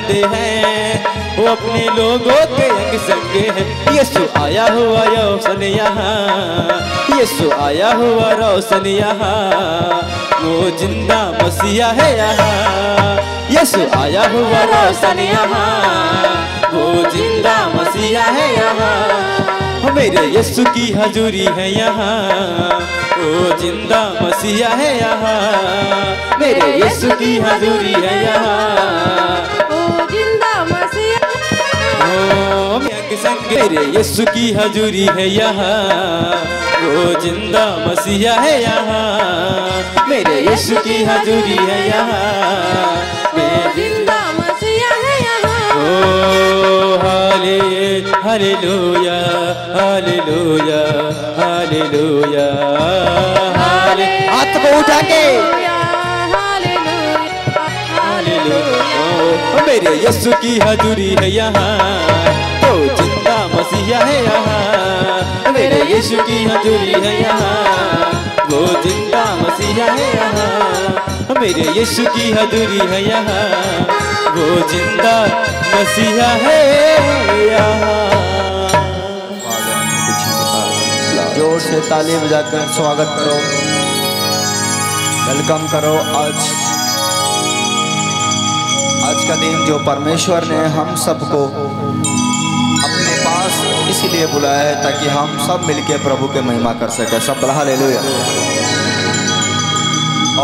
बंदे हैं, वो अपने लोगों के अंग संगे हैं। यीशु आया हुआ रोशन यहाँ, यीशु आया हुआ रोशन यहाँ, वो जिंदा मसीहा है यहाँ। यीशु आया हुआ रोशन यहाँ, वो जिंदा मसीहा है यहाँ। मेरे यीशु की हजूरी है यहाँ, वो जिंदा मसीहा है यहाँ। मेरे यीशु की हजूरी है यहाँ, वो जिंदा मसीहा। ओ मेरे यीशु की हजूरी है यहाँ, वो जिंदा मसीहा है यहाँ। मेरे यीशु की हजूरी है यहाँ, वो जिंदा मसीहा है यहाँ। ओ हालेलुया हालेलुया हालेलुया हाले हाथ को उठा के हालेलुया। मेरे यीशु की हजूरी है यहाँ, वो जिंदा मसीहा है यहाँ। मेरे यीशु की हजूरी है यहाँ, वो जिंदा मसीहा है यहाँ। मेरे यीशु की हजूरी है यहाँ, वो जिंदा मसीहा है यहाँ। जोर से ताली बजाकर स्वागत करो, वेलकम करो। आज का दिन जो परमेश्वर ने हम सबको अपने पास इसलिए बुलाया है ताकि हम सब मिलके प्रभु के महिमा कर सके। सब बोला हालेलुया।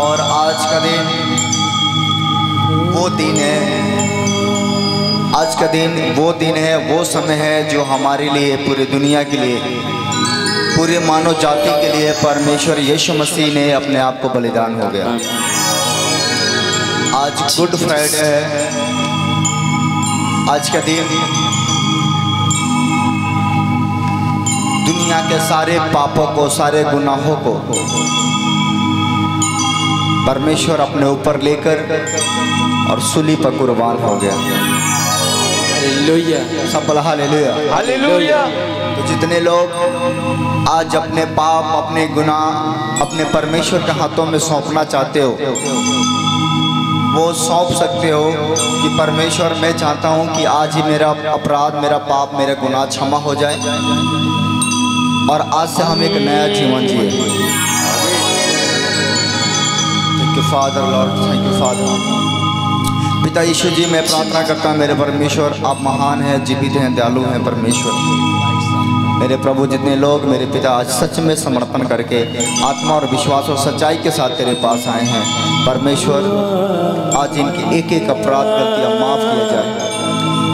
और आज का दिन वो दिन है, आज का दिन वो दिन है, वो समय है जो हमारे लिए, पूरी दुनिया के लिए, पूरे मानव जाति के लिए परमेश्वर यीशु मसीह ने अपने आप को बलिदान हो गया। आज गुड फ्राइडे है। आज का दिन दुनिया के सारे पापों को, सारे गुनाहों को परमेश्वर अपने ऊपर लेकर और सूली पर कुर्बान हो गया। हालेलुया। सब बोला हालेलुया हालेलुया। तो जितने लोग आज अपने पाप, अपने गुनाह अपने परमेश्वर के हाथों में सौंपना चाहते हो, वो सौंप सकते हो कि परमेश्वर मैं चाहता हूँ कि आज ही मेरा अपराध, मेरा पाप, मेरा गुनाह क्षमा हो जाए और आज से हम एक नया जीवन जिए। Thank you father Lord, thank you father. पिता यीशु जी, मैं प्रार्थना करता हूँ मेरे परमेश्वर, आप महान हैं, जीवित हैं, दयालु हैं परमेश्वर। मेरे प्रभु, जितने लोग मेरे पिता आज सच में समर्पण करके आत्मा और विश्वास और सच्चाई के साथ तेरे पास आए हैं परमेश्वर, आज इनकी एक एक अपराध गलतियाँ माफ़ किया जाए,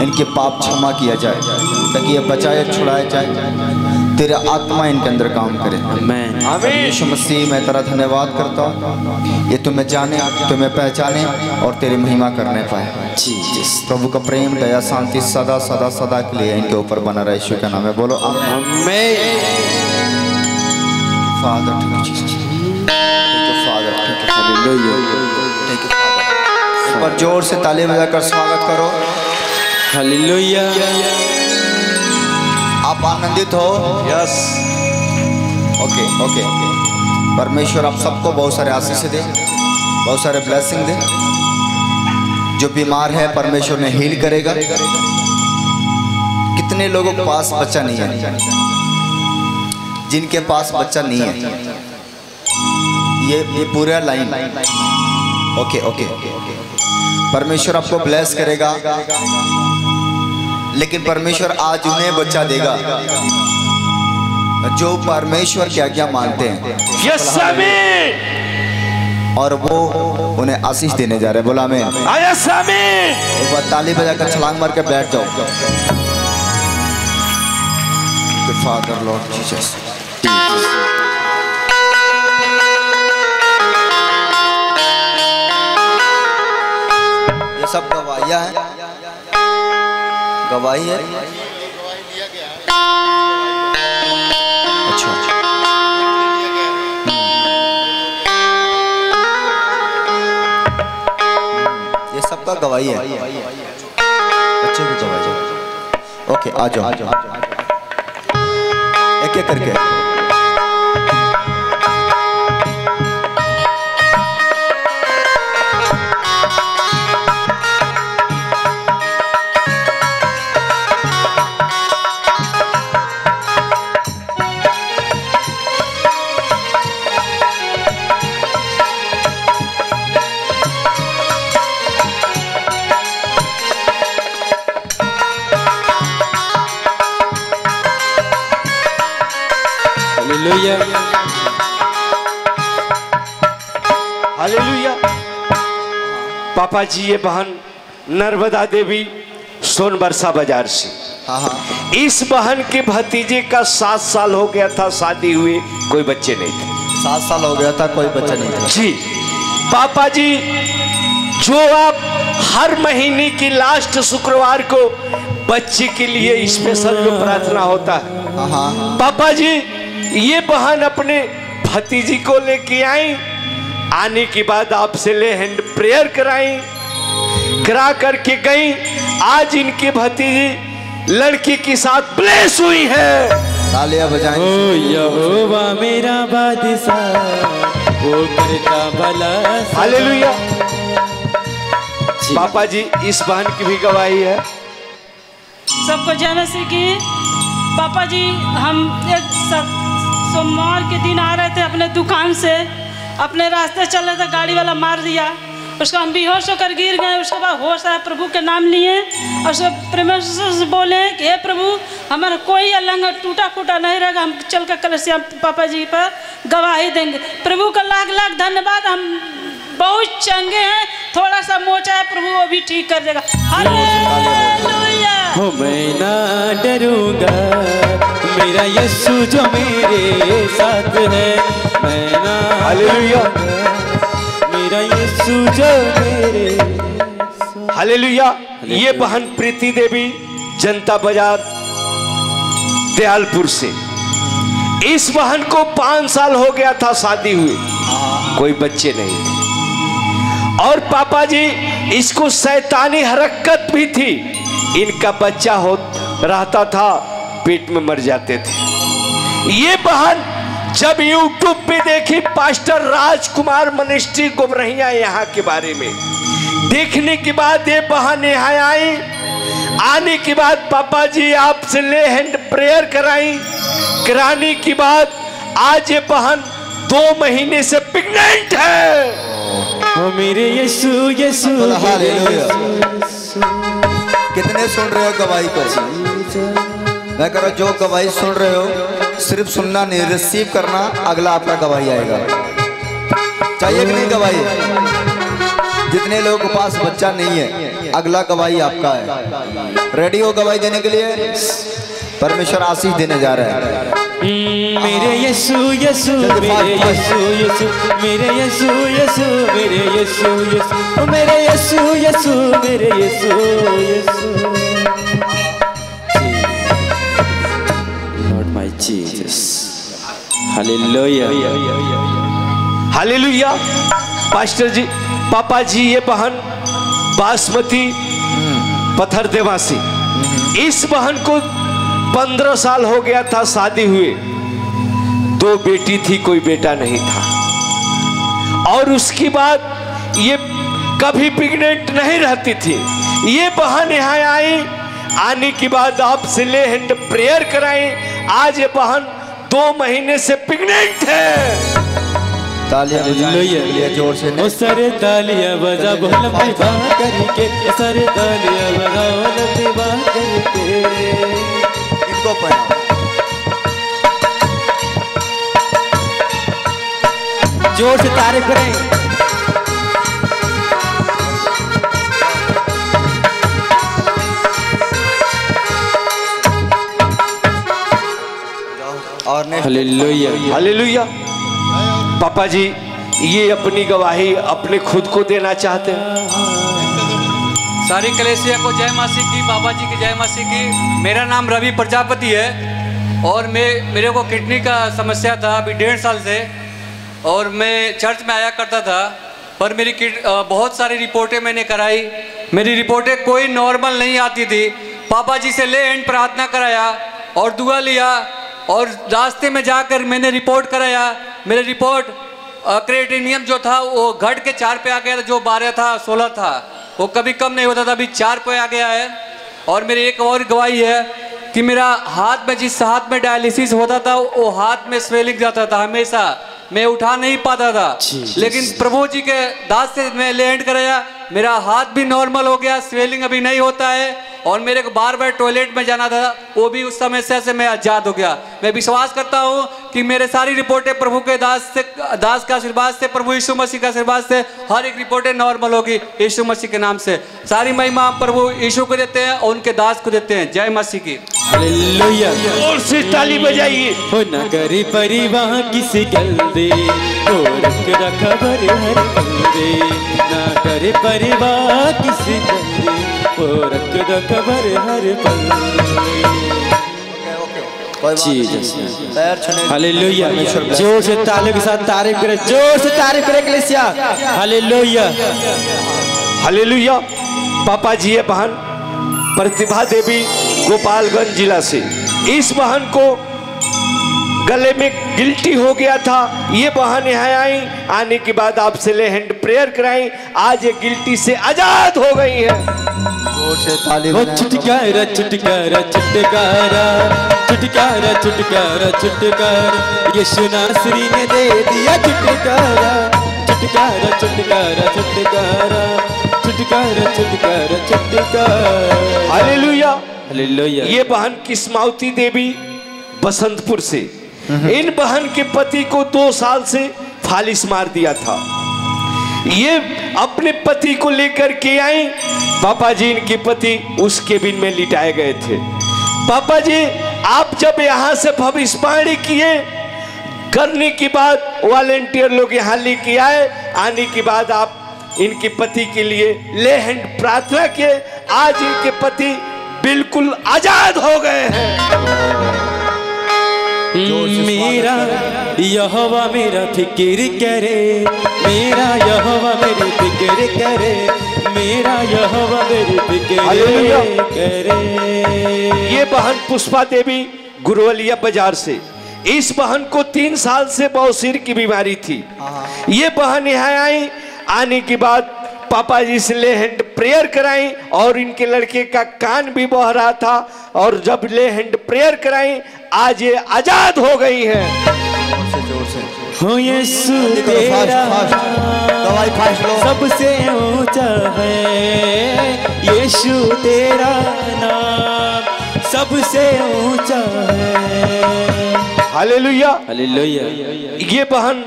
इनके पाप क्षमा किया जाए, ताकि ये बचाए छुड़ाए जाए, तेरा आत्मा इनके अंदर काम करे। आमीन। यीशु मसीह, मैं तेरा धन्यवाद करता हूँ, ये तुम्हें जाने, तुम्हें पहचाने और तेरी महिमा करने पाए। प्रभु का प्रेम, दया, शांति सदा सदा सदा के लिए इनके ऊपर बना रहे। यीशु का नाम है, बोलो आमीन। फादर, एक बार जोर से ताली बजाकर स्वागत करो। हालेलुया। आप आनंदित हो? यस। Okay okay. परमेश्वर आप सबको बहुत सारे आशीष दे, बहुत सारे ब्लेसिंग दे। जो बीमार है परमेश्वर ने हील करेगा। कितने लोगों के पास बच्चा नहीं है, जिनके पास बच्चा नहीं है, ये पूरा लाइन। Okay okay. परमेश्वर आपको ब्लेस करेगा, लेकिन परमेश्वर आज उन्हें बच्चा देगा जो परमेश्वर की आज्ञा मानते हैं। यस आमीन। और वो उन्हें आशीष देने जा रहे हैं। बोला आमीन। यस आमीन। एक बार ताली बजाकर छलांग मार के बैठ जाओ। फादर लॉर्ड जीसस, ये सब गवाहियाँ हैं, गवाही है। अच्छा, ये सबका गवाही है, बच्चे की गवाही। ओके, आ जाओ एक एक करके। हालेलुया। पापा जी ये बहन नर्मदा देवी सोनबरसा बाजार से, हाँ हाँ। इस बहन के भतीजे का 7 साल हो गया था शादी हुए, कोई बच्चे नहीं थे। 7 साल हो गया था, कोई बच्चा नहीं था। जी पापा जी, जो आप हर महीने की लास्ट शुक्रवार को बच्चे के लिए स्पेशल जो प्रार्थना होता है, हाँ हाँ। पापा जी ये बहन अपने भतीजी को लेके आई, आने के बाद आपसे ले हैंड प्रेयर कराई, करा करके गई। आज इनके भतीजी लड़की के साथ ब्लेस हुई है। तालियां बजाएं। ओ यहोवा मेरा बादशाह, वो करता भला। हालेलुया। पापा जी इस बहन की भी गवाही है। सबको जय मसीह की। पापा जी हम एक सोमवार के दिन आ रहे थे अपने दुकान से, अपने रास्ते चल रहे थे, गाड़ी वाला मार दिया उसको, हम बेहोश होकर गिर गए। उसके बाद होश आया, प्रभु के नाम लिए और सब परमेश्वर से बोले कि हे प्रभु हमारा कोई अलंग टूटा फूटा नहीं रहेगा, हम चल कर कलसिया पापा जी पर गवाही देंगे। प्रभु का लाख लाख धन्यवाद। हम बहुत चंगे हैं, थोड़ा सा मोचा है, प्रभु वो भी ठीक कर देगा। हालेलुया। हो मैं ना डरूंगा, मेरा यीशु जो मेरे साथ है। मैं ना हालेलुया। मेरा यीशु जो मेरे साथ। हालेलुया। ये बहन प्रीति देवी जनता बाजार दयालपुर से, इस बहन को 5 साल हो गया था शादी हुए, कोई बच्चे नहीं थे। और पापा जी इसको शैतानी हरकत भी थी, इनका बच्चा हो रहता था पेट में मर जाते थे। ये बहन जब यूट्यूब पे देखी पास्टर राजकुमार मिनिस्ट्री गुमरहिया यहाँ के बारे में, देखने के बाद ये बहन यहाँ आई। आने के बाद पापा जी आपसे ले हैंड प्रेयर कराई, कराने के बाद आज ये बहन 2 महीने से प्रेग्नेंट है। ओ मेरे यीशु यीशु। हालेलुया। कितने सुन रहे हो गवाही को? मैं कह रहा जो गवाही सुन रहे हो सिर्फ सुनना नहीं, रिसीव करना, अगला आपका गवाही आएगा। चाहिए कि नहीं गवाही? जितने लोगों के पास बच्चा नहीं है, अगला गवाही आपका है। रेडी हो गवाही देने के लिए? परमेश्वर आशीष देने जा रहा है। मेरे यीशु यीशु, मेरे यीशु यीशु, मेरे यीशु यीशु, मेरे यीशु यीशु, मेरे यीशु यीशु, मेरे यीशु यीशु। Lord my Jesus. Hallelujah. Hallelujah. Pastor ji, papa ji ये बहन बासमती पत्थर देवासी, इस बहन को 15 साल हो गया था शादी हुए, 2 बेटी थी, कोई बेटा नहीं था। और उसके बाद ये कभी प्रेग्नेंट नहीं रहती थी। ये बहन यहाँ आई, आने के बाद आपसे ले हैंड प्रेयर कराई, आज ये बहन 2 महीने से प्रेग्नेंट है। तालियां बजाइए जोर से। ओ सारे तालियां बजा बोल विवाह करके, सारे तालियां बजा बोल विवाह करके। इनको पहना। जोर से तारीफ करें। और हालेलुया। हालेलुया। पापा जी ये अपनी गवाही अपने खुद को देना चाहते हैं। सारी कलेसिया को जय मसीह की, बाबा जी की जय मसीह की। मेरा नाम रवि प्रजापति है और मेरे को किडनी का समस्या था अभी 1.5 साल से, और मैं चर्च में आया करता था, पर मेरी बहुत सारी रिपोर्टें मैंने कराई, मेरी रिपोर्टें कोई नॉर्मल नहीं आती थी। पापा जी से ले एंड प्रार्थना कराया और दुआ लिया, और रास्ते में जाकर मैंने रिपोर्ट कराया। मेरे रिपोर्ट क्रिएटिनियम जो था वो घट के 4 पे आ गया था, जो 12 था 16 था, वो कभी कम नहीं होता था, अभी 4 पे आ गया है। और मेरी एक और गवाही है कि मेरा हाथ में, जिस हाथ में डायलिसिस होता था वो हाथ में स्वेलिंग जाता था हमेशा, मैं उठा नहीं पाता था, लेकिन प्रभु जी के दास से मैं लैंड कराया, मेरा हाथ भी नॉर्मल हो गया, स्वेलिंग अभी नहीं होता है, और मेरे को बार बार टॉयलेट में जाना था, वो भी उस समस्या से मैं आज़ाद हो गया। मैं विश्वास करता हूँ कि मेरे सारी रिपोर्टें प्रभु के दास के आशीर्वाद से, प्रभु यीशु मसीह के आशीर्वाद से हर एक रिपोर्टें नॉर्मल होगी यीशु मसीह के नाम से। सारी महिमा प्रभु यीशु को देते हैं और उनके दास को देते हैं। जय मसीह की। हालेलुया। और से ताली बजाइए। हो न करे परिवाह किसी गंदे, हो रख खबर हर बंदे, न करे परिवाह किसी गंदे, हो रख खबर हर बंदे। हालेलुया। जोर से तालियों के साथ तारीफ करें, जोर से तारीफ करें कलीसिया। हालेलुया। हालेलुया। पापा जी है बहन प्रतिभा देवी गोपालगंज जिला से। इस बहन को गले में गिल्टी हो गया था, ये बहन यहाँ आई, आने के बाद आपसे ले हैंड प्रेयर कराई, आज ये गिल्टी से आजाद हो गई है। छुटकारा छुटकारा छुटकारा छुटकारा छुटकारा छुटकारा, यीशु नासरी ने दे दिया छुटकारा छुटकारा छुटकारा छुटकारा छुटकारा छुटकारा छुटकारा। हालेलुया। हालेलुया। ये बहन किस्मावती देवी बसंतपुर से। इन बहन के पति को 2 साल से फालिस मार दिया था। ये अपने पति को लेकर के आई, पापा जी इनके पति उस केबिन में लिटाए गए थे। पापा जी आप जब यहाँ से भविष्यवाणी किए, करने के बाद वॉलेंटियर लोग यहाँ लेके आए, आने के बाद आप इनके पति के लिए ले हैंड प्रार्थना किए, आज इनके पति बिल्कुल आजाद हो गए हैं। मेरा यहोवा मेरा फिक्र करे, मेरा यहोवा मेरी फिक्र करे, मेरा यहोवा मेरी फिक्र करे। ये बहन पुष्पा देवी गुरुवलिया बाजार से। इस बहन को 3 साल से बवासीर की बीमारी थी। ये बहन यहाँ आई, आने के बाद पापा जी से ले हैंड प्रेयर कराई, और इनके लड़के का कान भी बह रहा था, और जब ले हैंड प्रेयर कराई आज ये आजाद हो गई है। हो यीशु तेरा सबसे ऊंचा है, यीशु तेरा नाम सबसे ऊंचा है। हालेलुया। हालेलुया। ये बहन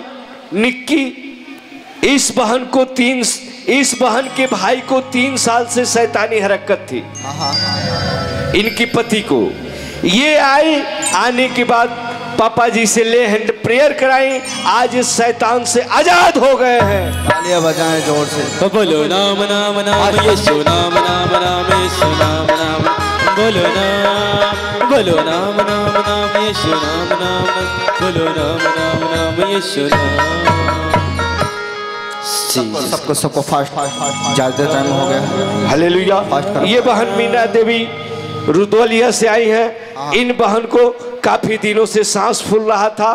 निक्की, इस बहन के भाई को 3 साल से शैतानी हरकत थी इनकी पति को। ये आई, आने के बाद पापा जी से ले हैंड प्रेयर कराई, आज इस शैतान से आजाद हो गए हैं। तालियां बजाएं जोर से। बोलो नाम नाम नाम यीशु नाम नाम नाम यीशु नाम नाम, बोलो नाम नाम नाम यीशु नाम नाम, बोलो नाम नाम यीशु नाम। सबको फास्ट ज्यादा टाइम हो गया। हालेलुया। ये बहन मीना देवी रुद्वलिया से आई है। इन बहन को काफी दिनों से सांस फूल रहा था,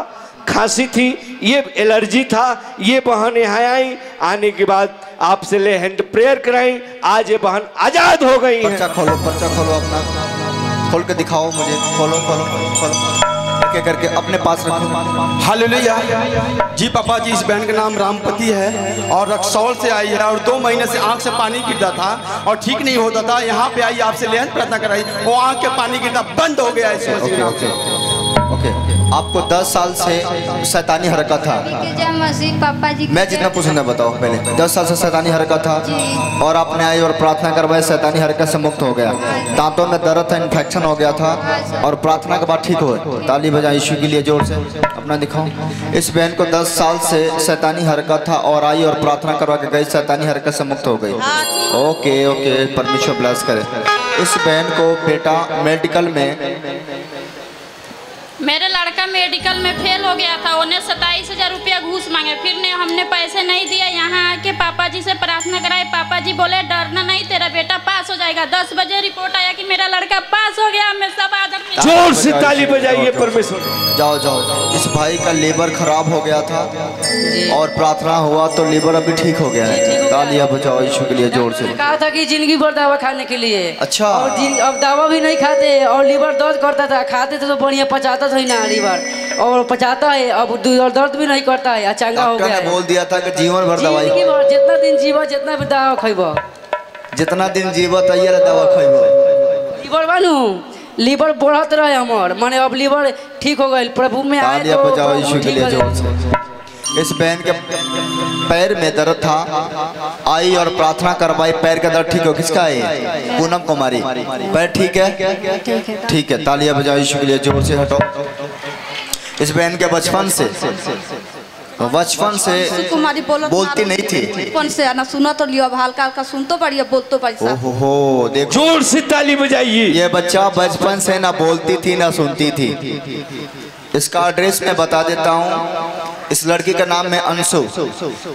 खांसी थी, ये एलर्जी था। ये बहन यहाँ आई, आने के बाद आपसे ले हैंड प्रेयर कराई, आज ये बहन आजाद हो गई है। पर्चा खोलो अपना, खोल के दिखाओ मुझे। खोलो खोलो खोलो करके अपने पास रखो। हालेलुया। जी पापा जी, इस बहन का नाम रामपति है और रक्सौल से आई है, और 2 महीने से आंख से पानी गिरता था और ठीक नहीं होता था। यहाँ पे आई, आपसे लेहन प्रार्थना कराई, वो आंख के पानी गिरना बंद हो गया है। ओके। आपको 10 साल से शैतानी हरकत था। जय मसीह। पापा जी मैं जितना पूछना बताओ पहले। 10 साल से शैतानी हरकत था, और आपने आई और प्रार्थना करवाई, शैतानी हरकत से मुक्त हो गया। दांतों में दर्द था, इन्फेक्शन हो गया था, और प्रार्थना के बाद ठीक हुए। ताली बजाएं यीशु के लिए जोर से। अपना दिखाओ। इस बहन को 10 साल से शैतानी हरकत था, और आई और प्रार्थना करवा के गई, शैतानी हरकत से मुक्त हो गई। ओके। परमेश्वर ब्लेस करे। इस बहन को बेटा मेडिकल में, मेरे लड़का मेडिकल में फेल हो गया था, उन्हें 27,000 रुपया घूस मांगे, फिर ने हमने पैसे नहीं दिए। यहाँ आके पापा जी से प्रार्थना कराए, पापा जी बोले डरना नहीं, तेरा बेटा पास हो जाएगा। 10 बजे रिपोर्ट आया कि मेरा लड़का पास हो गया। मैं सब आदमी जोर से ताली बजाइए परमेश्वर। जाओ। इस भाई का लीवर खराब हो गया था, और प्रार्थना हुआ तो लीवर अभी ठीक हो गया है। तालियां बजाओ यीशु के लिए जोर से। कहा था कि जिंदगी भर दवा खाने के लिए। अच्छा। और अब दवा भी नहीं खाते और लीवर दर्द करता था, खाते थे तो बढ़िया पचाता था ना लीवर, और पचाता है अब दर्द भी नहीं करता है, चंगा हो गया है। बोल दिया था कि जीवन भर दवाई, जितना दिन जीवा जितना भी दवा खइबो, जितना दिन जीवा तैयार दवा खइबो। लीवर बनू लीवर बढ़त रहे हमार, माने अब लीवर ठीक हो गए, प्रभु में आए तो बजाओ यीशु के लिए जोर से। इस बहन के पैर में दर्द था, आई और प्रार्थना करवाई, पैर का दर्द ठीक हो। किसका है? पूनम कुमारी। पैर ठीक है? ठीक है, तालियां बजाओ यीशु के लिए जोर से। हटो। इस बहन के बचपन से कुमारी बोलती नहीं थी, बचपन से ना सुना तो लियो, हल्का हल्का सुन तो पड़ी, बोल तो पड़ी। ओहो देखो, जोर से ताली बजाइए। ये बच्चा बचपन से ना बोलती थी ना सुनती थी। इसका एड्रेस मैं बता देता हूँ। इस लड़की का नाम है अंशु,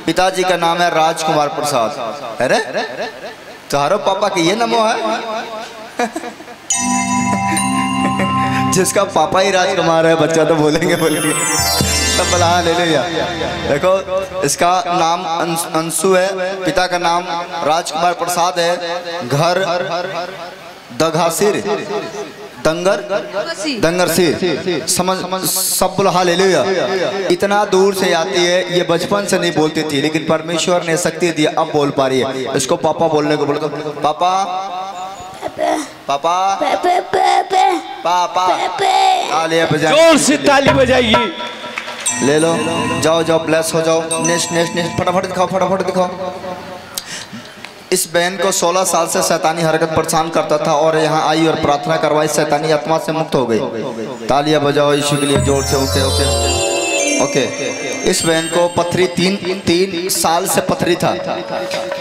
पिताजी का नाम है राजकुमार प्रसाद। अरे तुम्हारो पापा के ये नमो है? जिसका पापा ही राजकुमार है, बच्चा तो बोलेंगे सब बला ले लिया। देखो इसका नाम अंशु है, पिता का नाम राजकुमार प्रसाद है, घर दघासिर दंगर सिर, समझ सब बुला ले लिया। इतना दूर से आती है, ये बचपन से नहीं बोलती थी, लेकिन परमेश्वर ने शक्ति दी, अब बोल पा रही है। इसको पापा बोलने को बोलो, पापा पापा पापा। तालियां बजाइए, जोर से ताली बजाइए। ले लो, जाओ जाओ, ब्लेस हो जाओ। नेक्स्ट नेक्स्ट नेक्स्ट, फटाफट दिखाओ, फटाफट दिखाओ। इस बहन को 16 साल से शैतानी हरकत परेशान करता था और यहाँ आई और प्रार्थना करवाई, शैतानी आत्मा से मुक्त हो गई। तालियां बजाओ यीशु के लिए जोर से। Okay okay okay. इस बहन को पथरी तीन साल से पथरी था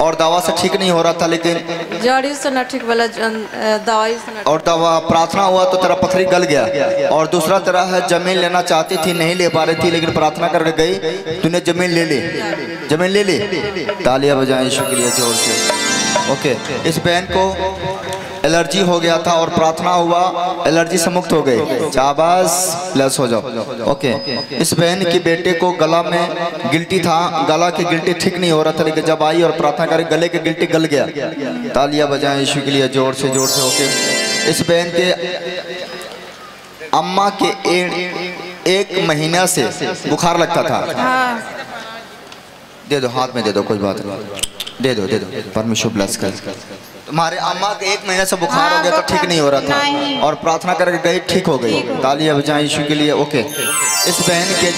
और दवा से ठीक नहीं हो रहा था, लेकिन जड़ी से न ठीक वाला दवाई से और दवा प्रार्थना हुआ तो तेरा पथरी गल गया। और दूसरा तेरा है जमीन लेना चाहती थी, नहीं ले पा रही थी, लेकिन प्रार्थना करके गई, तूने जमीन ले ली, जमीन ले ली। तालियां बजाएं यीशु के लिए जोर से। ओके। इस बहन को एलर्जी हो गया था और प्रार्थना हुआ, एलर्जी से मुक्त हो गई। शाबाश, प्लस हो जाओ। ओके। इस बहन की बेटे को गला में गिल्टी था, गला की गिल्टी ठीक नहीं हो रहा था, लेकिन जब आई और प्रार्थना करे गले की गिल्टी गल गया। तालियां बजाएं यीशु के लिए जोर से जोर से। ओके। इस बहन के अम्मा के 1 महीना से बुखार लगता था। दे दो, हाथ में दे दो, कोई बात नहीं, दे दो दे दो, परमेश्वर ब्लेस कर। तुम्हारे अम्मा के 1 महीने से बुखार हो गया तो ठीक नहीं हो रहा था और प्रार्थना करके गई, ठीक हो गई। तालियां बजाएं यीशु के लिए। ओके। इस बहन के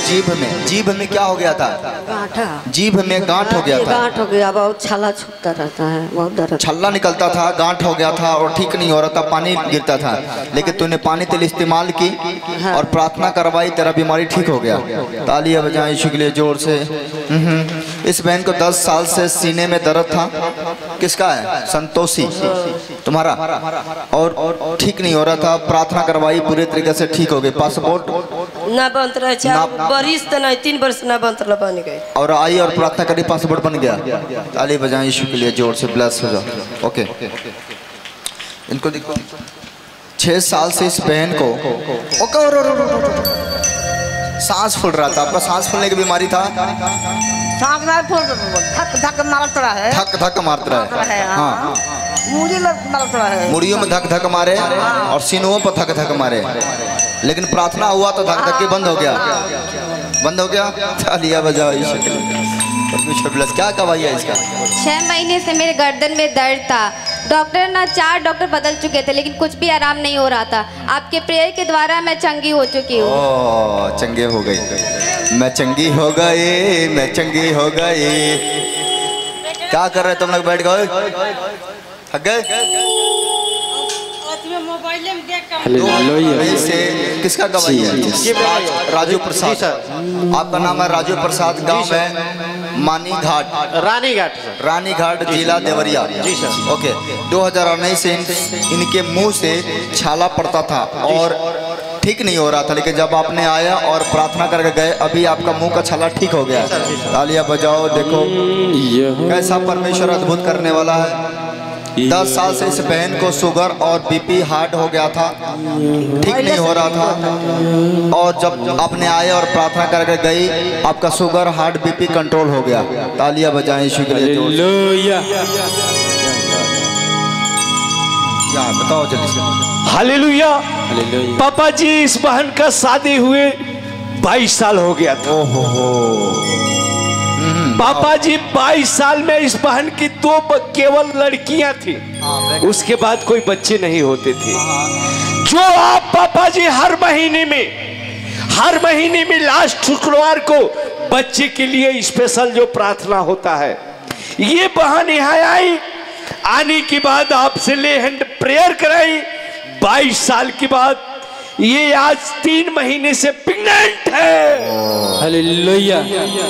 जीभ में क्या हो गया था? जीभ में गांठ हो गया था। गांठ हो गया, बहुत छाला छूटता रहता है, बहुत दर्द, छल्ला निकलता था, गांठ हो गया था और ठीक नहीं हो रहा था, पानी गिरता था, लेकिन तूने पानी तेल इस्तेमाल की और प्रार्थना करवाई, तेरा बीमारी ठीक हो गया। तालियां बजाएं यीशु के लिए जोर से। इस बहन को 10 साल से सीने में दर्द था। किसका है? संतोषी, तुम्हारा, और ठीक नहीं हो रहा था, प्रार्थना करवाई, पूरे तरीके से ठीक हो गई। पासपोर्ट ना बनत रहे, 4 तो नहीं 3 वर्ष ना बनत रहा, बन गए। और आई और प्रार्थना करी, पासपोर्ट बन गया। ताली बजाएं यीशु के लिए जोर से, ब्लेस हो जाओ। ओके। इनको देखो, 6 साल से इस बहन को सांस फूल रहा था। आपका सांस फूलने की बीमारी था? धक धक मारता है, धक धक मारता है। हाँ, मुड़ियों में धक धक मारे और सीनों पर धक धक मारे, लेकिन प्रार्थना हुआ तो धक धक बंद हो गया, बंद हो गया। तालियां बजाओ यीशु के लिए। क्या गवाही है इसका? 6 महीने से मेरे गर्दन में दर्द था। डॉक्टर 4 डॉक्टर बदल चुके थे, लेकिन कुछ भी आराम नहीं हो रहा था। आपके प्रेयर के द्वारा मैं चंगी हो चुकी हूँ। ओह, चंगे हो गई, मैं चंगी हो गई, मैं चंगी हो गई। क्या कर रहे तुम लोग? बैठ गए, थक गए? से किसका गवाही है? राजू प्रसाद। आपका नाम है राजू प्रसाद, गांव है मानी घाट, रानी घाट, जिला देवरिया। ओके। 2019 से इनके मुंह से छाला पड़ता था और ठीक नहीं हो रहा था, लेकिन जब आपने आया और प्रार्थना करके गए, अभी आपका मुंह का छाला ठीक हो गया। तालियां बजाओ। देखो कैसा परमेश्वर अद्भुत करने वाला है। 10 साल से इस बहन को शुगर और बीपी हार्ट हो गया था, ठीक नहीं हो रहा था। और जब आपने आए और प्रार्थना करके गई, आपका शुगर हार्ट बीपी कंट्रोल हो गया। तालियां बजाएं यीशु के लिए। हालेलुया। बताओ जल्दी से। हालेलुया। हालेलुया। पापा जी इस बहन का शादी हुए 22 साल हो गया था। पापा जी 22 साल में इस बहन की 2 केवल लड़कियां थी, उसके बाद कोई बच्चे नहीं होते थे। जो आप पापा जी हर महीने में लास्ट शुक्रवार को बच्चे के लिए स्पेशल जो प्रार्थना होता है, ये बहन यहाँ आई, आने के बाद आपसे ले हैंड प्रेयर कराई। 22 साल के बाद ये आज 3 महीने से प्रेग्नेंट है। हालेलुया।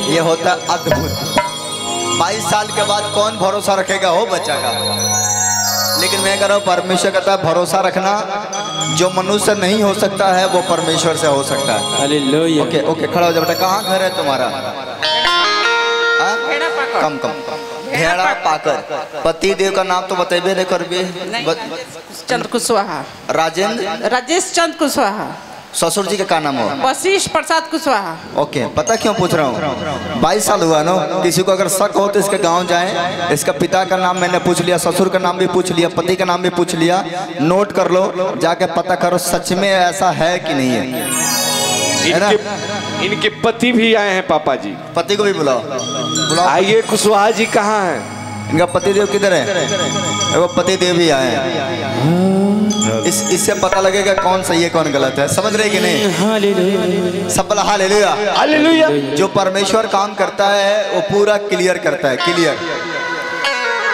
ये होता अद्भुत। 22 साल के बाद कौन भरोसा रखेगा हो बच्चा का? लेकिन मैं कह रहा हूँ परमेश्वर कहता है भरोसा रखना, जो मनुष्य नहीं हो सकता है वो परमेश्वर से हो सकता है। हालेलुया। ओके ओके, खड़ा हो जाओ बेटा। कहाँ घर है तुम्हारा? कम भेड़ा पाकर। पति देव का नाम तो बतेबे नहीं करबे। चंद्र कुशवाहा। राजेश चंद्र कुशवाहा। ससुर जी का क्या नाम हो? वशिष्ठ प्रसाद कुशवाहा। ओके, पता क्यों पूछ रहा हूँ? 22 साल हुआ ना। किसी को अगर शक हो तो इसके गांव जाएं। इसका पिता का नाम मैंने पूछ लिया, ससुर का नाम भी पूछ लिया, पति का नाम भी पूछ लिया। नोट कर लो, जाके पता करो सच में ऐसा है कि नहीं है। इनके पति भी आए हैं पापा जी। पति को भी बुलाओ। आइए। कुशवाहा जी कहाँ हैं? इनका पति देव किधर है? वो पति देव भी आए हैं। इससे पता लगेगा कौन सही है कौन गलत है। समझ रहे कि नहीं? सब बोला हालेलुया। हालेलुया। जो परमेश्वर काम करता है वो पूरा क्लियर करता है, क्लियर,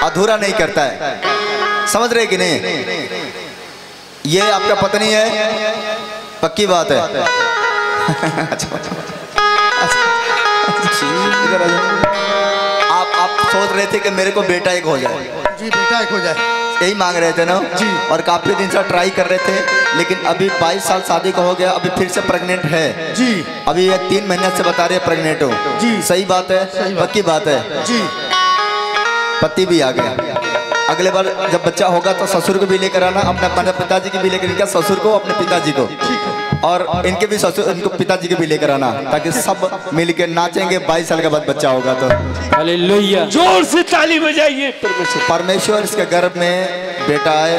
अधूरा नहीं करता है। समझ रहे कि नहीं? ये आपका पत्नी है, पक्की बात है। आप सोच रहे थे कि मेरे को बेटा एक हो जाए। जी, बेटा एक हो जाए, यही मांग रहे थे ना जी। और काफी दिन से ट्राई कर रहे थे, लेकिन अभी 22 साल शादी का हो गया, अभी फिर से प्रेग्नेंट है जी। अभी ये 3 महीने से बता रहे हैं प्रेग्नेंट हो जी। सही बात है, पक्की बात है जी। पति भी आ गया। अगले बार जब बच्चा होगा तो ससुर को भी लेकर आना, अपने पिताजी की भी लेकर, क्या ससुर को अपने पिताजी को, और इनके भी ससुर, इनको पिताजी के भी लेकर आना, ताकि सब मिलकर नाचेंगे। 22 साल के बाद बच्चा होगा तो। हालेलुया। जोर से ताली बजाइए। परमेश्वर इसके गर्भ में बेटा आए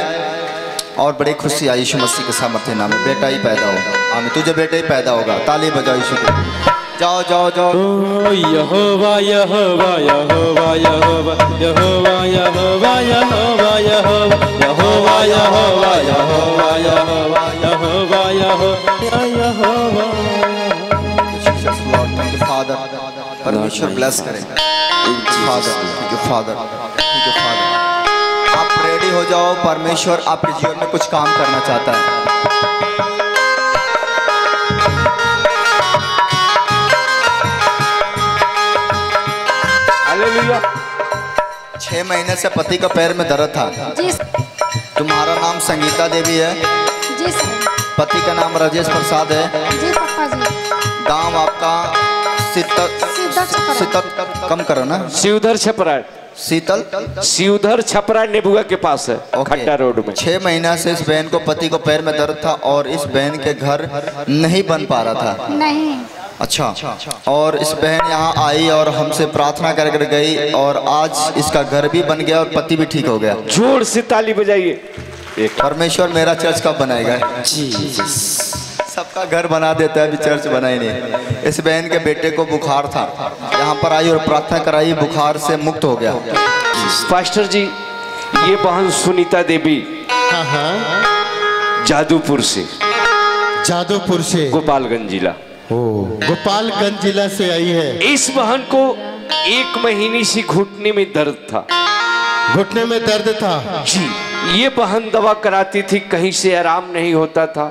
और बड़ी खुशी आई यीशु मसीह के सामर्थ्य नाम में। बेटा ही पैदा होगा। आमीन। तुझे बेटा ही पैदा होगा। ताली बजाओ यीशु को। जाओ जाओ जाओ। यहोवा यहोवा यहोवा यहोवा यहोवा यहोवा यहोवा यहोवा यहोवा यहोवा यहोवा यहोवा यहोवा यहोवा। फादर, परमेश्वर ब्लेस करें। Father, thank you father, thank you father. आप रेडी हो जाओ, परमेश्वर आपके जीवन में कुछ काम करना चाहता है। हालेलुया। 6 महीने से पति का पैर में दर्द था जी। तुम्हारा नाम संगीता देवी है जी सर। पति का नाम राजेश प्रसाद है जी पापा जी। गांव आपका शीतल, कम करो ना, शिवधर छपरा। शिवधर छपरा नेबुआ के पास है, खट्टा रोड में। 6 महीना से इस बहन को, पति को पैर में दर्द था और इस बहन के घर नहीं बन पा रहा था। नहीं। अच्छा। और इस बहन यहाँ आई और हमसे प्रार्थना कर गई और आज इसका घर भी बन गया और पति भी ठीक हो गया। जोर से ताली बजाइए। परमेश्वर मेरा चर्च कब बनाएगा? सबका घर बना देता है, अभी चर्च बना ही नहीं। इस बहन के बेटे को बुखार था, यहाँ पर आई और प्रार्थना कराई, बुखार से मुक्त हो गया। पास्टर जी, ये बहन सुनीता देवी जादूपुर से गोपालगंज जिला, गोपालगंज जिला से आई है। इस बहन को 1 महीने से घुटने में दर्द था। घुटने में दर्द था जी। ये बहन दवा कराती थी, कहीं से आराम नहीं होता था।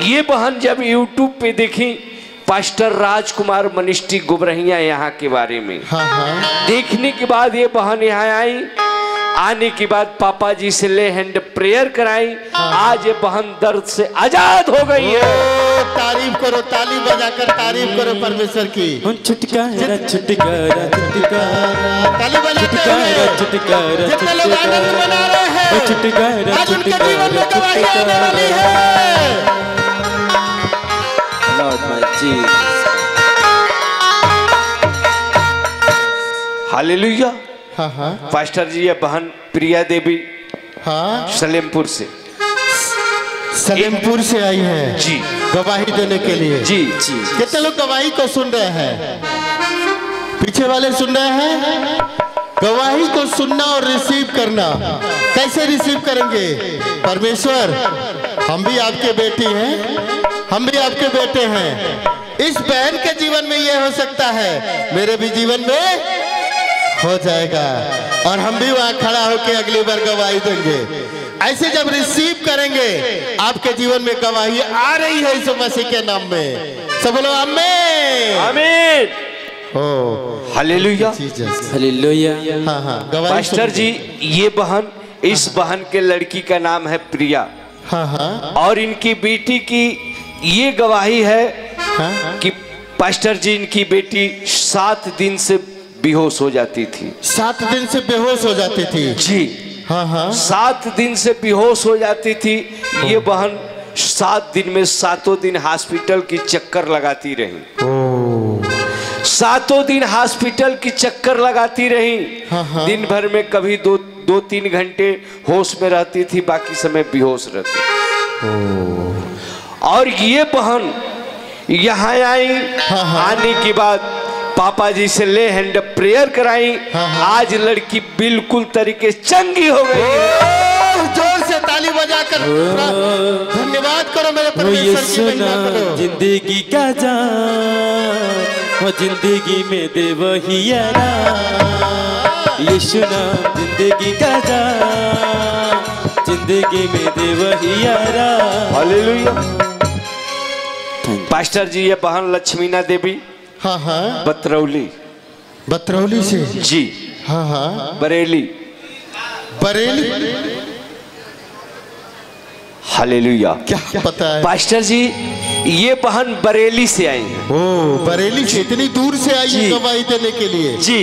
ये बहन जब YouTube पे देखी पास्टर राजकुमार मनिस्ट्री गुबरहिया यहाँ के बारे में, देखने के बाद ये बहन यहाँ आई आने के बाद पापा जी से ले हैंड प्रेयर कराई। आज ये बहन दर्द से आजाद हो गई है। तारीफ करो, ताली बजाकर तारीफ करो परमेश्वर की। छुटकारा छुटकारा छुटकारा, ताली बजाते हुए छुटकारा जितने लोग आनंद मना रहे हैं, छुटकारा आज उनके जीवन में गवाही आने वाली है। Lord my Jesus, hallelujah. हाँ हाँ पास्टर जी ये बहन प्रिया देवी हाँ सलेमपुर से, सलेमपुर से आई है जी गवाही देने के लिए। जी जी। कितने लोग गवाही को सुन रहे हैं? पीछे वाले सुन रहे हैं? गवाही को सुनना और रिसीव करना। कैसे रिसीव करेंगे? परमेश्वर, हम भी आपके बेटी हैं, हम भी आपके बेटे हैं। इस बहन के जीवन में यह हो सकता है, मेरे भी जीवन में हो जाएगा और हम भी वहां खड़ा होकर अगली बार गवाही देंगे। ऐसे जब रिसीव करेंगे आपके जीवन में गवाही आ रही है यीशु मसीह के नाम में। सब बोलो आमीन आमीन। ओ हालेलुया हालेलुया। हाँ हाँ गवाही पास्टर जी ये बहन, इस बहन के लड़की का नाम है प्रिया। हाँ हाँ और इनकी बेटी की ये गवाही है कि पास्टर जी इनकी बेटी 7 दिन से बेहोश हो जाती थी। 7 दिन से बेहोश हो जाती थी जी। हाँ हाँ 7 दिन से बेहोश हो जाती थी। ये बहन 7 दिन में 7 दिन हॉस्पिटल की चक्कर लगाती रही। 7 दिन हॉस्पिटल की चक्कर लगाती रही। हाँ। दिन भर में कभी 2-3 घंटे होश में रहती थी, बाकी समय बेहोश रहती। और ये बहन यहाँ आई। आने के बाद पापा जी से ले हैंड प्रेयर कराई। आज लड़की बिल्कुल तरीके चंगी हो गई है। जोर से ताली बजाकर धन्यवाद करो मेरे परमेश्वर की महिमा करो। जिंदगी का जान वो जिंदगी में दे वही यीशु नाम, जिंदगी का जान जिंदगी में दे वही हालेलुया। पास्टर जी ये बहन लक्ष्मीना देवी हाँ हाँ बतरौली, बतरौली से जी। हाँ हाँ बरेली, बरेली। हालेलुया। क्या पता है? पास्टर जी ये बहन बरेली से आई है। ओ बरेली से इतनी दूर से आई है गवाही देने के लिए? जी।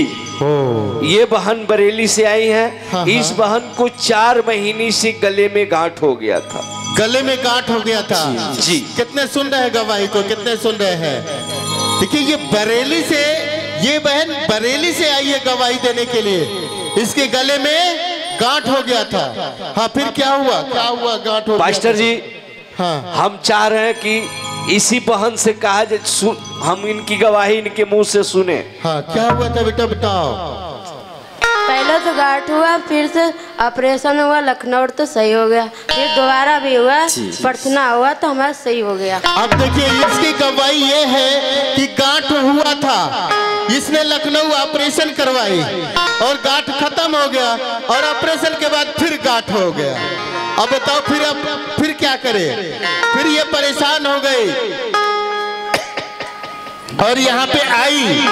ये बहन बरेली से आई है। हाँ, इस बहन को 4 महीने से गले में गांठ हो गया था। गले में गांठ हो गया था जी। कितने सुन रहे हैं गवाही को? कितने सुन रहे हैं? देखिए ये बरेली से, ये बहन बरेली से आई है गवाही देने के लिए। इसके गले में गांठ हो गया था। हाँ फिर क्या हुआ? क्या हुआ? गांठ हो गया। पास्टर जी हाँ हम चाह रहे हैं कि इसी बहन से कहा जाए, हम इनकी गवाही इनके मुंह से सुने। हाँ क्या हुआ था बेटा? बताओ। पहले तो गांठ हुआ, फिर से ऑपरेशन हुआ लखनऊ तो सही हो गया, फिर दोबारा भी हुआ, प्रार्थना हुआ तो हमारा सही हो गया। अब देखिए इसकी गवाही ये है कि गांठ हुआ था, इसने लखनऊ ऑपरेशन करवाई और गांठ खत्म हो गया और ऑपरेशन के बाद फिर गांठ हो गया। अब बताओ फिर क्या करे? फिर ये परेशान हो गई और यहाँ पे आई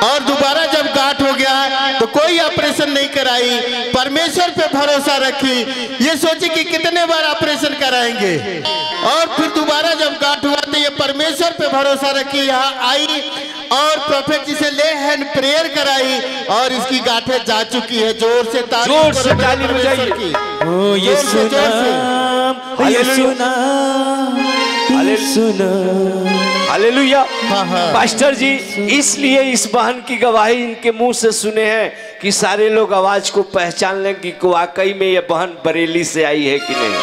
और दोबारा जब गांठ हो गया तो कोई ऑपरेशन नहीं कराई, परमेश्वर पे भरोसा रखी। ये सोची कि कितने बार ऑपरेशन कराएंगे और फिर दोबारा जब गांठ हुआ तो ये परमेश्वर पे भरोसा रखी, यहाँ आई और प्रोफेट जी से ले हैंड प्रेयर कराई और इसकी गांठें जा चुकी है। जोर से ताली बजाइए। ओ यीशु नाम, यीशु नाम, यीशु नाम। हालेलुया। पास्टर जी इसलिए इस बहन की गवाही इनके मुंह से सुने हैं कि सारे लोग आवाज को पहचान लें कि वाकई में ये बहन बरेली से आई है कि नहीं।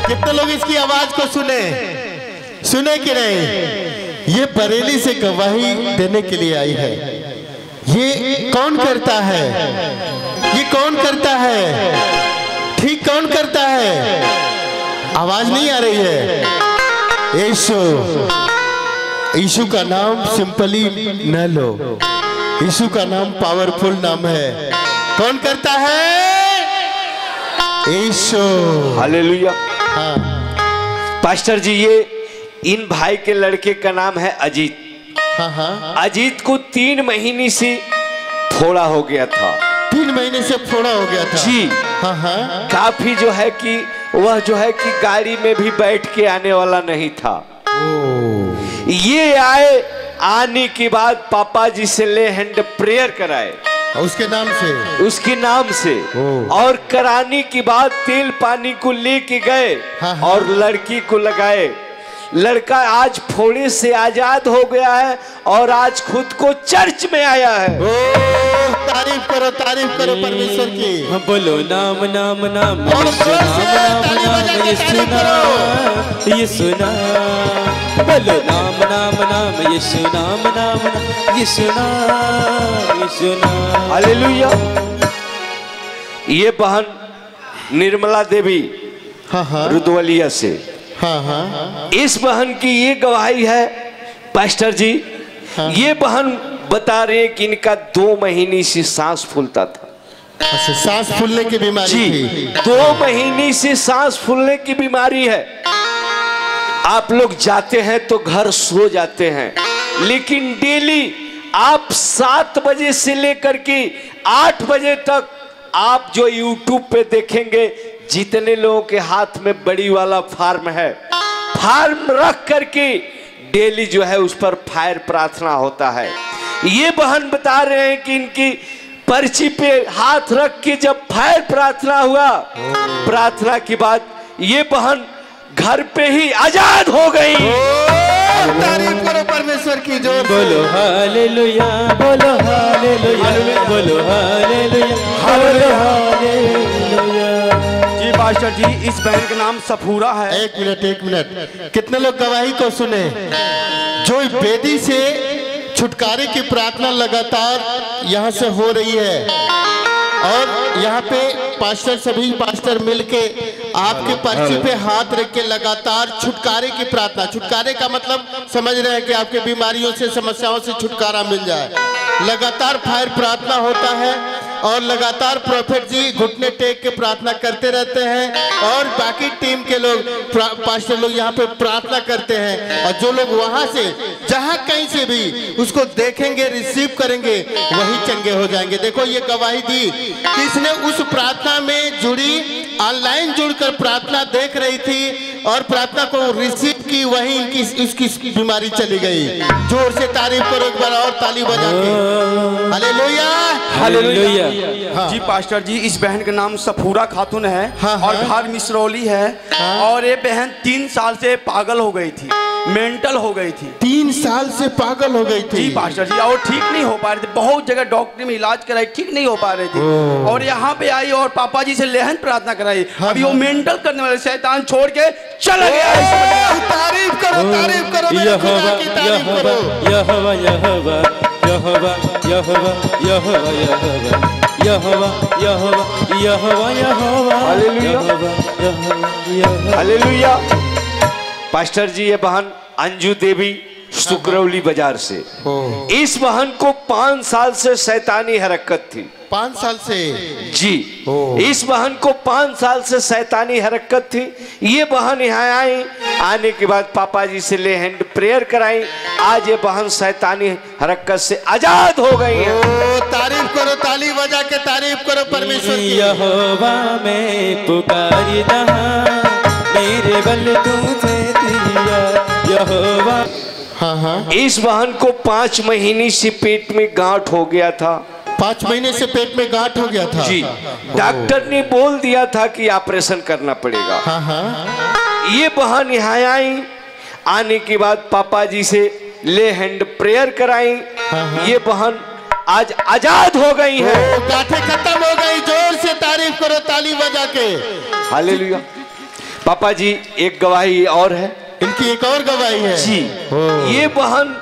कितने लोग इसकी आवाज को सुने कि नहीं? ये बरेली से गवाही देने के लिए आई है। ये कौन करता है? ये कौन करता है? ठीक कौन करता है? आवाज नहीं आ रही है। यीशु का नाम सिंपली न लो, यीशु का नाम पावरफुल नाम है। कौन करता है? यीशु। हालेलुया। हाँ। पास्टर जी ये इन भाई के लड़के का नाम है अजीत। हाँ हाँ। अजीत को 3 महीने से फोड़ा हो गया था। 3 महीने से फोड़ा हो गया था जी। हाँ हाँ। काफी जो है कि वह जो है कि गाड़ी में भी बैठ के आने वाला नहीं था। ये आने के बाद पापा जी से ले हैंड प्रेयर कराए उसके नाम से और कराने के बाद तेल पानी को लेके गए और लड़की को लगाए। लड़का आज फोड़े से आजाद हो गया है और आज खुद को चर्च में आया है। तारीफ करो परमेश्वर की। बोलो नाम नाम नाम यीशु नाम नाम यीशु नाम यीशु नाम। बोलो नाम नाम नाम यीशु नाम नाम यीशु नाम यीशु नाम। हालेलुया। ये बहन निर्मला देवी रुद्रवलिया से। इस बहन की ये गवाही है पास्टर जी। ये बहन बता रहे हैं कि इनका 2 महीने से सांस फूलता था। अच्छा, सांस फूलने की बीमारी थी। 2 महीने से सांस फूलने की बीमारी है। आप लोग जाते हैं तो घर सो जाते हैं, लेकिन डेली आप 7 बजे से लेकर के 8 बजे तक आप जो YouTube पे देखेंगे, जितने लोगों के हाथ में बड़ी वाला फार्म है, फार्म रख करके डेली जो है उस पर फायर प्रार्थना होता है। ये बहन बता रहे हैं कि इनकी पर्ची पे हाथ रख के जब फायर प्रार्थना हुआ, प्रार्थना के बाद ये बहन घर पे ही आजाद हो गई। तारीफ करो परमेश्वर की जोर। बोलो हालेलुया, बोलो हालेलुया, बोलो हालेलुया, बोलो हालेलुया। जी पास्टर जी, इस बहन का नाम सफूरा है। एक मिनट, कितने लोग गवाही को सुने? जो बेदी से छुटकारे की प्रार्थना लगातार यहाँ से हो रही है और यहाँ पे पास्टर, सभी पास्टर मिलके आपके पर्ची पे हाथ रख के लगातार छुटकारे की प्रार्थना। छुटकारे का मतलब समझ रहे हैं कि आपके बीमारियों से, समस्याओं से छुटकारा मिल जाए। लगातार फायर प्रार्थना होता है और लगातार प्रोफेट जी घुटने टेक के प्रार्थना करते रहते हैं और बाकी टीम के लोग, पास्टर लोग यहाँ पे प्रार्थना करते हैं। और जो लोग वहाँ से जहाँ कहीं से भी उसको देखेंगे, रिसीव करेंगे, वही चंगे हो जाएंगे। देखो ये गवाही दी कि इसने उस प्रार्थना में जुड़ी, ऑनलाइन जुड़कर प्रार्थना देख रही थी और प्रार्थना को रिसीव की, वही इनकी इसकी बीमारी चली गई। जोर से तारीफ करो एक बार और ताली बजा के। Hallelujah, hallelujah. Ji pastor ji, इस बहन का नाम सफूरा खातून है और घर मिसरौली है। और ये बहन 3 साल से पागल हो गई थी, मेंटल हो गई थी। 3 साल से पागल हो गई थी? जी पास्टर जी, और ठीक नहीं हो पा रही थी। बहुत जगह डॉक्टर में इलाज कराई, ठीक नहीं हो पा रही थी। और यहाँ पे आई और पापा जी से लेहन प्रार्थना कराई। अभी वो मेंटल करने वाले शैतान छोड़ के चला गया। तारीफ करो, तारीफ करो, यहोवा यहोवा यहोवा यहोवा यहोवा यहोवा यहोवा यहोवा यहोवा यहोवा यहोवा। Hallelujah, hallelujah. पास्टर जी, ये बहन अंजू देवी सुकरौली बाजार से। इस बहन को 5 साल से शैतानी हरकत थी। 5 साल से? जी। इस बहन को 5 साल से शैतानी हरकत थी। ये बहन यहाँ आई, आने के बाद पापा जी से ले हैंड प्रेयर कराई। आज ये बहन शैतानी हरकत से आजाद हो गई है। तारीफ करो, ताली बजा के तारीफ करो परमेश्वर की। यहोवा में पुकारी दहा, मेरे बल तुझे दिया यहोवा। इस बहन को 5 महीने से पेट में गांठ हो गया था। 5 महीने से पेट में गांठ हो गया था? जी। डॉक्टर ने बोल दिया था कि ऑपरेशन करना पड़ेगा। ये बहन यहाँ आई, आने के बाद पापा जी से ले हैंड प्रेयर कराई। ये बहन आज आजाद हो गई है। गांठें खत्म हो गई। जोर से तारीफ करो, ताली बजा के। हालेलुया। पापा जी, एक गवाही और है। इनकी एक और गवाही है जी। ये बहन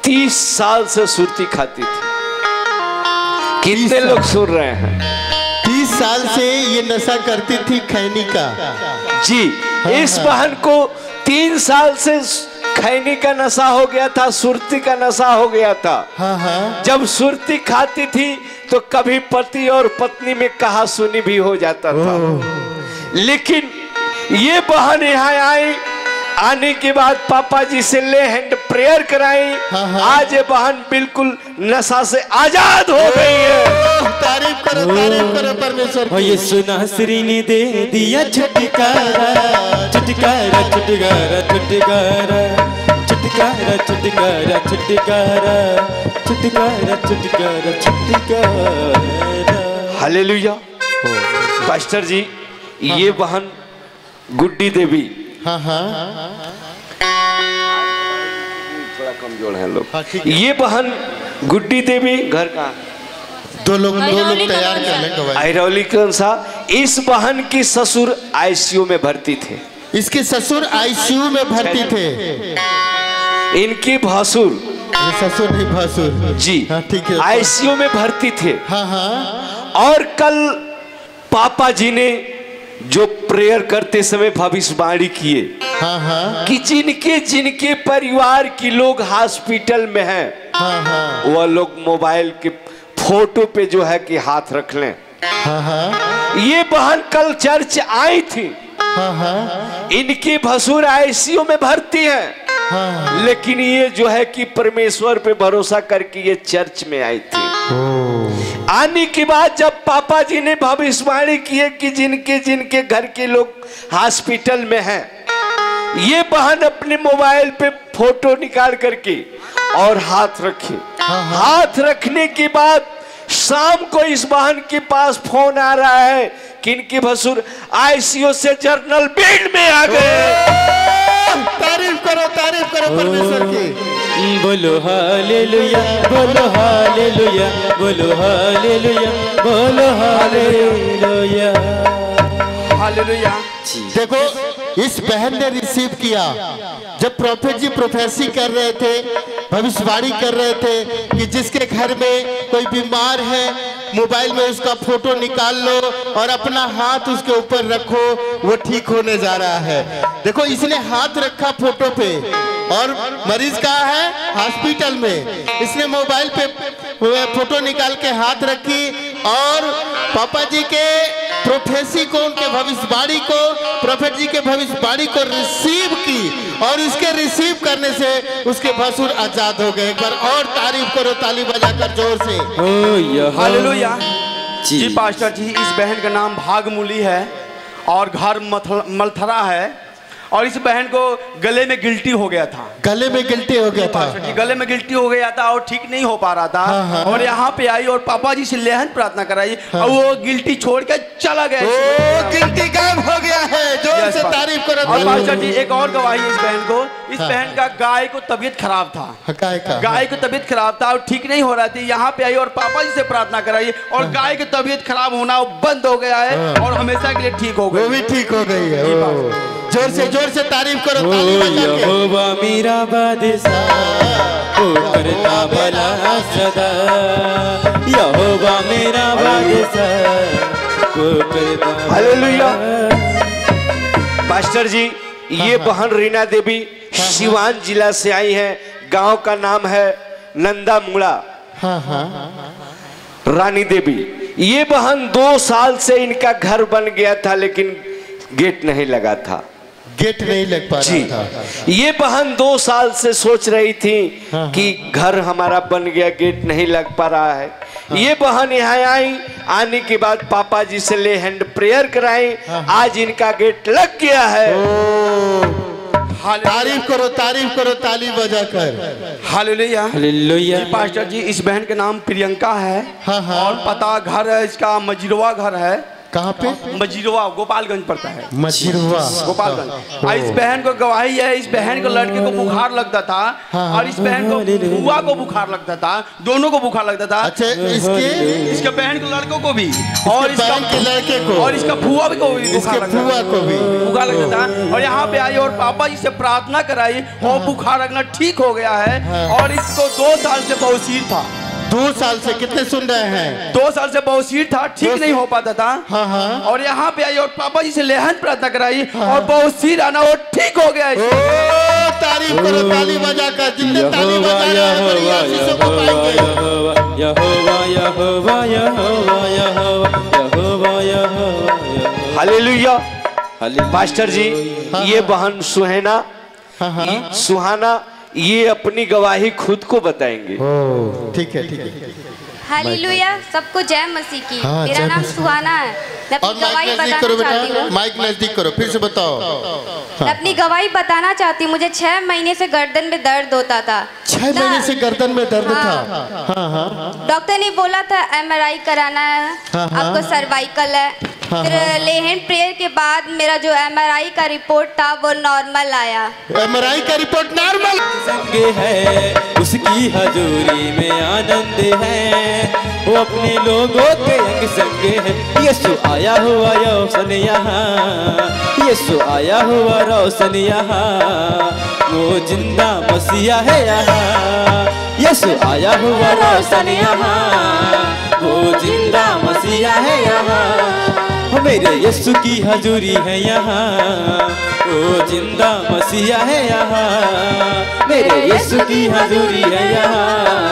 30 साल से सुरती खाती थी। कितने लोग सुन रहे हैं? 30 साल से ये नशा करती थी खैनी का। जी। इस बहन को 3 साल से खैनी का नशा हो गया था, सुरती का नशा हो गया था। जब सुरती खाती थी तो कभी पति और पत्नी में कहा सुनी भी हो जाता था। लेकिन ये बहन यहाँ आई, आने के बाद पापा जी से ले हैंड प्रेयर कराई। आज ये बहन बिल्कुल नशा से आजाद हो गई है। तारीफ करो परमेश्वर की। ये सुना श्री ने दे दिया छुटकारा छुटकारा छुटकारा छुटकारा छुटकारा छुटकारा छुटकारा छुटकारा छुटकारा छुटकारा। हालेलुया। पास्टर जी ये बहन गुड्डी देवी, थोड़ा कमजोर है लोग। ये बहन गुड्डी देवी घर का दो लोग तैयार कर लेंगे। आइरौली कौन सा? इस बहन की ससुर आईसीयू में भर्ती थे। इसके ससुर आईसीयू में भर्ती थे। इनकी भासुर ससुर नहीं भासुर जी ठीक है आईसीयू में भर्ती थे। और कल पापा जी ने जो प्रेयर करते समय भविष्यवाणी किए कि जिनके जिनके परिवार के लोग हॉस्पिटल में हैं वह लोग मोबाइल के फोटो पे जो है कि हाथ रख लें। ये बहन कल चर्च आई थी। इनकी भसुर आईसीयू में भर्ती है, लेकिन ये जो है कि परमेश्वर पे भरोसा करके ये चर्च में आई थी। आने के बाद जब पापा जी ने भविष्यवाणी किए कि जिनके जिनके घर के लोग हॉस्पिटल में हैं, ये बहन अपने मोबाइल पे फोटो निकाल करके और हाथ रखे। हाथ रखने के बाद शाम को इस बहन के पास फोन आ रहा है कि इनके भसुर आईसीयू से जर्नल बेड में आ गए। तारीफ करो परमेश्वर की। बोलो हालेलुया बोलो हालेलुया बोलो हालेलुया बोलो हालेलुया हालेलुया। देखो इस बहन ने रिसीव किया। जब प्रोफेट जी प्रोफेसी कर रहे थे, भविष्यवाणी कर रहे थे कि जिसके घर में कोई बीमार है मोबाइल में उसका फोटो निकाल लो और अपना हाथ उसके ऊपर रखो, वो ठीक होने जा रहा है। देखो इसने हाथ रखा फोटो पे और मरीज कहाँ है? हॉस्पिटल में। इसने मोबाइल पे फोटो निकाल के हाथ रखी और पापा जी के प्रोफेसी को, उनके भविष्यवाणी को, प्रोफेट जी के भविष्यवाणी को रिसीव की और उसके रिसीव करने से उसके भसुर आजाद हो गए। एक बार और तारीफ करो ताली बजाकर जोर से। हालेलुया। जी पास्टर जी इस बहन का नाम भागमूली है और घर मलथरा है। और इस बहन को गले में गिल्टी हो गया था। गले में गिल्टी हो गया था जी, गले में गिल्टी हो गया था और ठीक नहीं हो पा रहा था। और यहाँ पे आई और पापा जी से लेहन प्रार्थना कराई और वो गिल्टी छोड़ के चला गया। गिल्टी गायब हो गया है। जोर से तारीफ करो। और पास्टर जी एक और गवाही इस बहन को। इस बहन का गाय को तबीयत खराब था। गाय को तबीयत खराब था और ठीक नहीं हो रहा थी। यहाँ पे आई और पापा जी से प्रार्थना कराई और गाय की तबीयत खराब होना बंद हो गया है और हमेशा के लिए ठीक हो गई। वो भी ठीक हो गई है। जोर से तारीफ करो। यहोवा मेरा बादशाह वो करता भला सदा। यहोवा मेरा बादशाह वो करता। हालेलुया। पास्टर जी ये बहन रीना देवी सिवान जिला से आई हैं। गांव का नाम है नंदा मुड़ा। रानी देवी ये बहन 2 साल से इनका घर बन गया था लेकिन गेट नहीं लगा था। गेट नहीं लग पा रहा था। ये बहन 2 साल से सोच रही थी कि घर हमारा बन गया, गेट नहीं लग पा रहा है। ये बहन यहाँ आई। आने के बाद पापा जी से ले हैंड प्रेयर कराई। आज इनका गेट लग गया है। तारीफ करो ताली बजाकर। हालेलुया। हालेलुया। पास्टर जी इस बहन का नाम प्रियंका है। और पता घर है इसका मजिरवा घर है। कहाँ पे? मजिरवा गोपालगंज पड़ता है। मजिरवा गोपालगंज। इस बहन को गवाही है। इस बहन को लड़के को बुखार लगता था और इस बहन को बुआ को बुखार लगता था। दोनों को बुखार लगता था। अच्छा इसके बहन के लड़कों को भी और इसका लड़के को और इसका फुआ को भी बुखार लगता था। और यहाँ पे आई और पापा जी से प्रार्थना कराई और बुखार लगना ठीक हो गया है। और इसको 2 साल से बवासीर था। 2 साल से कितने सुन रहे हैं? 2 साल से बवासीर था, ठीक नहीं हो पाता था। और यहाँ पे आई और पापा जी से लेहन प्रार्थना कराई और बवासीर आना और ठीक हो गया। तारीफ करो ताली बजाकर। जितने ताली बजा रहे हैं बड़ी आशीषों को पाएंगे। यहोवा यहोवा यहोवा यहोवा यहोवा। हालेलुया। पास्टर जी ये बहन सुहेना ये सुहाना ये अपनी गवाही खुद को बताएंगे। ठीक है ठीक है। हालेलुया, सबको जय मसीह की। हाँ, मेरा जय नाम मसीह। सुहाना है। मैं और अपनी गवाही माइक नजदीक बताना करो चाहती बेटा, हूँ। माइक नजदीक करो, फिर से बताओ। मैं अपनी गवाही बताना चाहती हूँ। मुझे 6 महीने से गर्दन में दर्द होता था। 6 महीने से गर्दन में दर्द था। हाँ हाँ। डॉक्टर ने बोला था MRI कराना है, हाँ, हाँ। आपको सर्वाइकल है। हाँ, फिर हाँ। लेहन प्रेयर के बाद मेरा जो MRI का रिपोर्ट था वो नॉर्मल आया। MRI का रिपोर्ट नॉर्मल संगे है, उसकी हजूरी में आनंद है। वो अपने लोगों के अंग संगे है। यीशु आया हुआ रोशन यहाँ, यीशु आया हुआ रोशन यहाँ। वो जिंदा मसीहा है यहाँ, यीशु आया हुआ रोशन यहाँ। वो जिंदा मसीहा है यहाँ। मेरे यीशु की हजूरी है यहाँ, वो जिंदा मसीहा है यहाँ। मेरे यीशु की हजूरी है यहाँ,